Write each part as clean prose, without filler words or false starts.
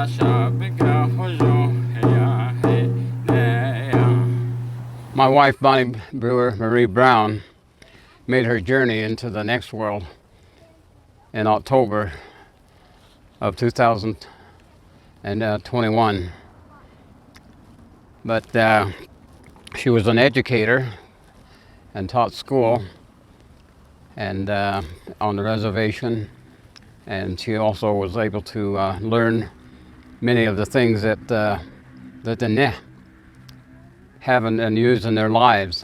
My wife, Bonnie Brewer Marie Brown, made her journey into the next world in October of 2021. But she was an educator and taught school and on the reservation, and she also was able to learn many of the things that the Neh have and use in their lives.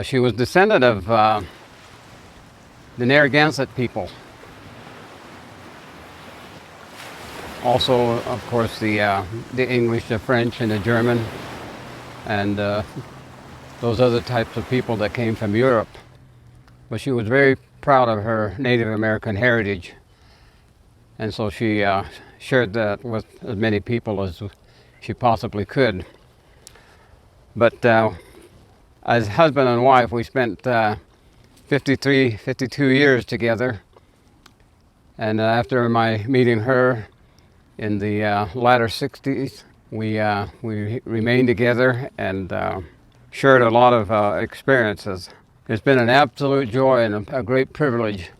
She was descendant of the Narragansett people. Also, of course, the English, the French, and the German, and those other types of people that came from Europe. But she was very proud of her Native American heritage, and so she shared that with as many people as she possibly could. But as husband and wife, we spent 52 years together, and after my meeting her in the latter 60s, we remained together and shared a lot of experiences. It's been an absolute joy and a great privilege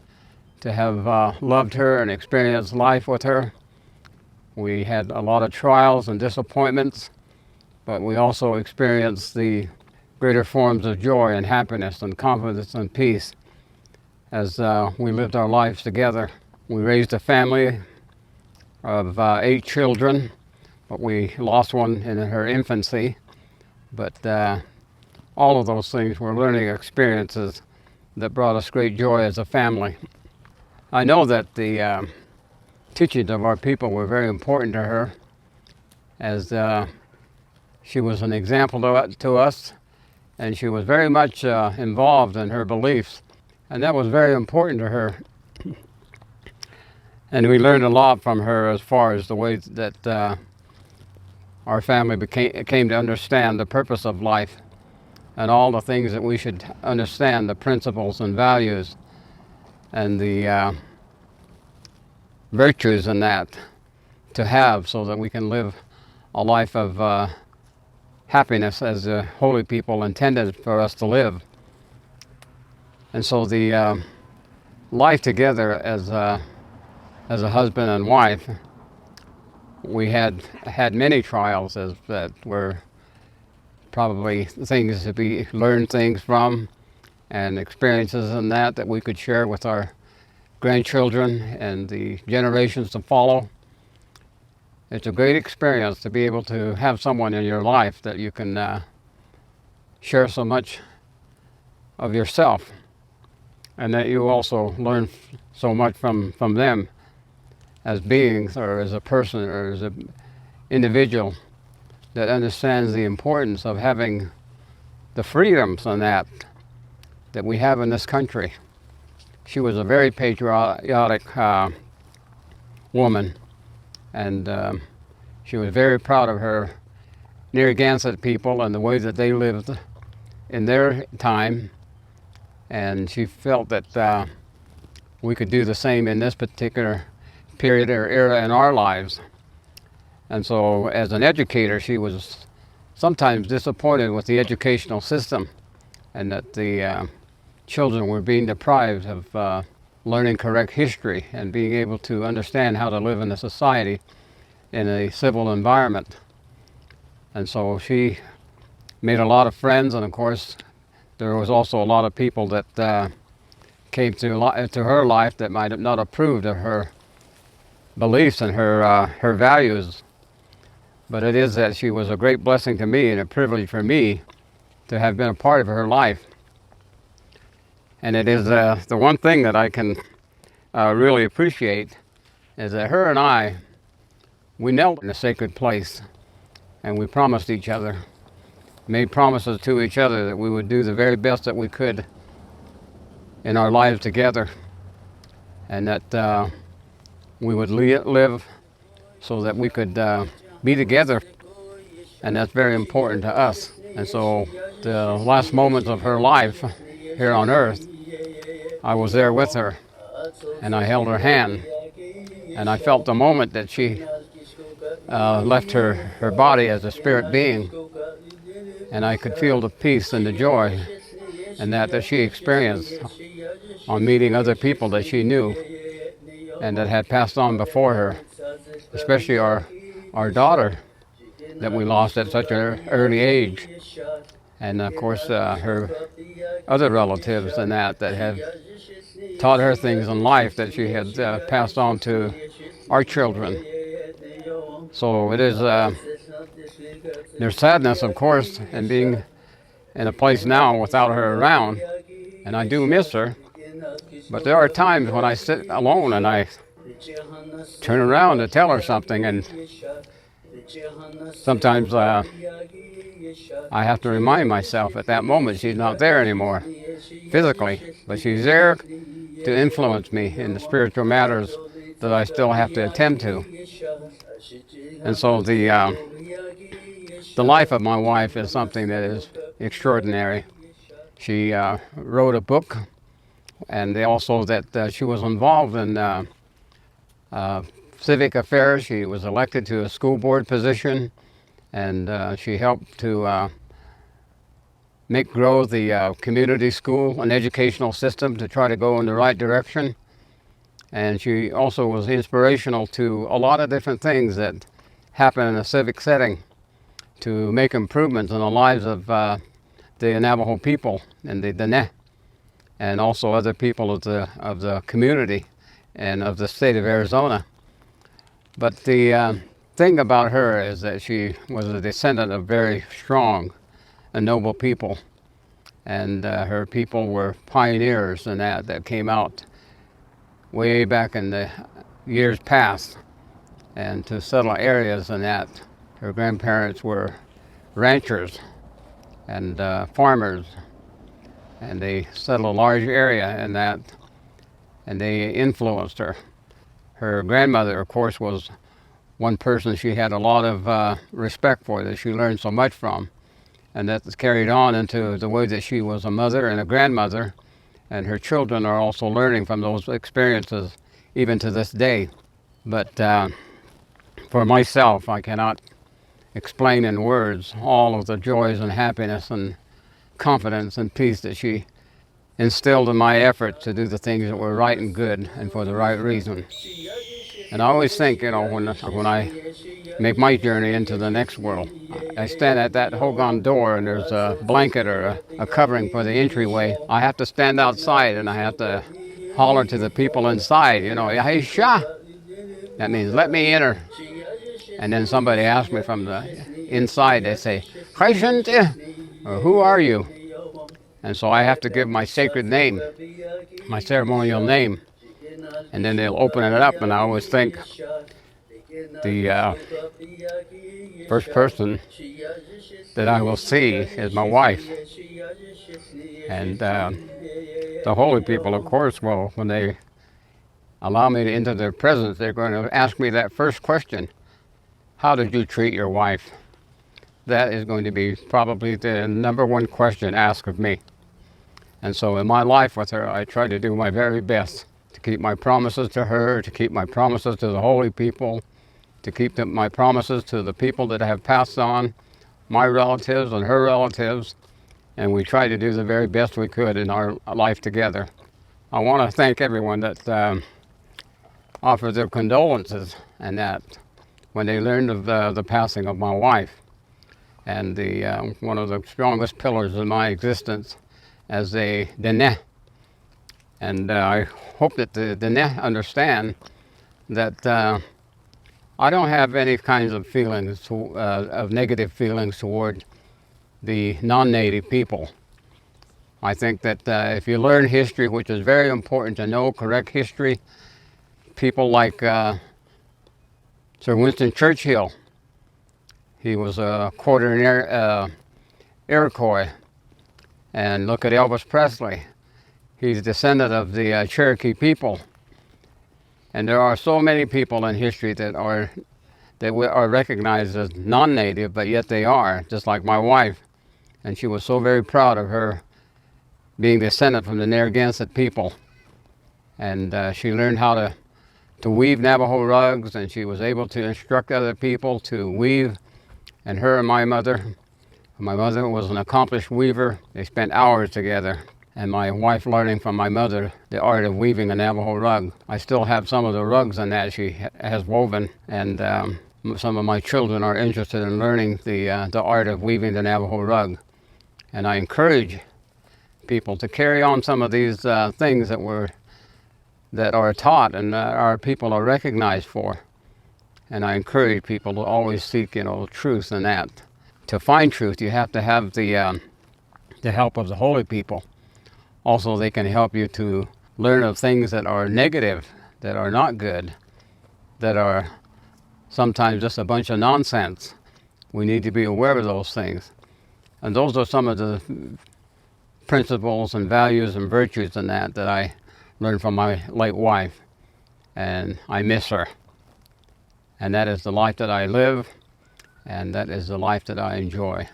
to have loved her and experienced life with her. We had a lot of trials and disappointments, but we also experienced the greater forms of joy and happiness and confidence and peace as we lived our lives together. We raised a family of 8 children, but we lost one in her infancy. But all of those things were learning experiences that brought us great joy as a family. I know that the teachings of our people were very important to her, as she was an example to us, and she was very much involved in her beliefs, and that was very important to her. And we learned a lot from her as far as the way that our family came to understand the purpose of life and all the things that we should understand, the principles and values and the virtues in that to have, so that we can live a life of happiness as the holy people intended for us to live. And so the life together as a husband and wife, we had many trials that were probably things to be learned things from, and experiences in that we could share with our grandchildren and the generations to follow. It's a great experience to be able to have someone in your life that you can share so much of yourself, and that you also learn so much from them as beings, or as a person, or as an individual that understands the importance of having the freedoms and that we have in this country. She was a very patriotic woman, and she was very proud of her Narragansett people and the way that they lived in their time, and she felt that we could do the same in this particular period or era in our lives. And so as an educator, she was sometimes disappointed with the educational system, and that the children were being deprived of learning correct history and being able to understand how to live in a society in a civil environment. And so she made a lot of friends, and of course there was also a lot of people that came to her life that might have not approved of her beliefs and her values. But it is that she was a great blessing to me and a privilege for me to have been a part of her life. And it is the one thing that I can really appreciate is that her and I, we knelt in a sacred place, and we promised each other, made promises to each other that we would do the very best that we could in our lives together, and that we would live so that we could be together, and that's very important to us. And so the last moments of her life here on earth, I was there with her, and I held her hand, and I felt the moment that she left her body as a spirit being, and I could feel the peace and the joy and that she experienced on meeting other people that she knew and that had passed on before her, especially our daughter that we lost at such an early age, and of course her other relatives and that have taught her things in life that she had passed on to our children. So it is, there's sadness, of course, in being in a place now without her around, and I do miss her. But there are times when I sit alone and I turn around to tell her something, and sometimes I have to remind myself at that moment she's not there anymore physically, but she's there to influence me in the spiritual matters that I still have to attend to. And so the life of my wife is something that is extraordinary. She wrote a book, and also that she was involved in civic affairs. She was elected to a school board position, and she helped to make grow the community school and educational system to try to go in the right direction. And she also was inspirational to a lot of different things that happen in a civic setting to make improvements in the lives of the Navajo people and the Dene, and also other people of the community and of the state of Arizona. But the thing about her is that she was a descendant of very strong and noble people, and her people were pioneers in that came out way back in the years past and to settle areas in that. Her grandparents were ranchers and farmers, and they settled a large area in that, and they influenced her. Her grandmother, of course, was one person she had a lot of respect for, that she learned so much from, and that's carried on into the way that she was a mother and a grandmother, and her children are also learning from those experiences even to this day. But for myself, I cannot explain in words all of the joys and happiness and confidence and peace that she instilled in my effort to do the things that were right and good and for the right reason. And I always think, when I make my journey into the next world, I stand at that Hogan door and there's a blanket or a covering for the entryway. I have to stand outside and I have to holler to the people inside, hey, Shah. That means let me enter. And then somebody asks me from the inside, they say, or who are you? And so I have to give my sacred name, my ceremonial name. And then they'll open it up, and I always think the first person that I will see is my wife. And the holy people, of course, will, when they allow me to enter their presence, they're going to ask me that first question: how did you treat your wife? That is going to be probably the number one question asked of me. And so in my life with her, I try to do my very best to keep my promises to her, to keep my promises to the holy people, to keep my promises to the people that have passed on, my relatives and her relatives, and we try to do the very best we could in our life together. I want to thank everyone that offered their condolences and that when they learned of the passing of my wife, and the one of the strongest pillars in my existence as a Dene. And I hope that the Dene understand that I don't have any kinds of feelings, of negative feelings toward the non-native people. I think that if you learn history, which is very important to know correct history, people like Sir Winston Churchill, he was a quarter Iroquois, and look at Elvis Presley. He's a descendant of the Cherokee people. And there are so many people in history that are recognized as non-native, but yet they are, just like my wife. And she was so very proud of her being descendant from the Narragansett people. And she learned how to weave Navajo rugs, and she was able to instruct other people to weave. And her and my mother was an accomplished weaver. They spent hours together. And my wife learning from my mother the art of weaving a Navajo rug. I still have some of the rugs and that she has woven, and some of my children are interested in learning the art of weaving the Navajo rug. And I encourage people to carry on some of these things that are taught and our people are recognized for. And I encourage people to always seek, truth in that. To find truth, you have to have the help of the holy people. Also, they can help you to learn of things that are negative, that are not good, that are sometimes just a bunch of nonsense. We need to be aware of those things. And those are some of the principles and values and virtues in that I learned from my late wife. And I miss her. And that is the life that I live, and that is the life that I enjoy.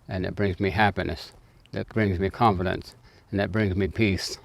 And it brings me happiness, that brings me confidence, and that brings me peace.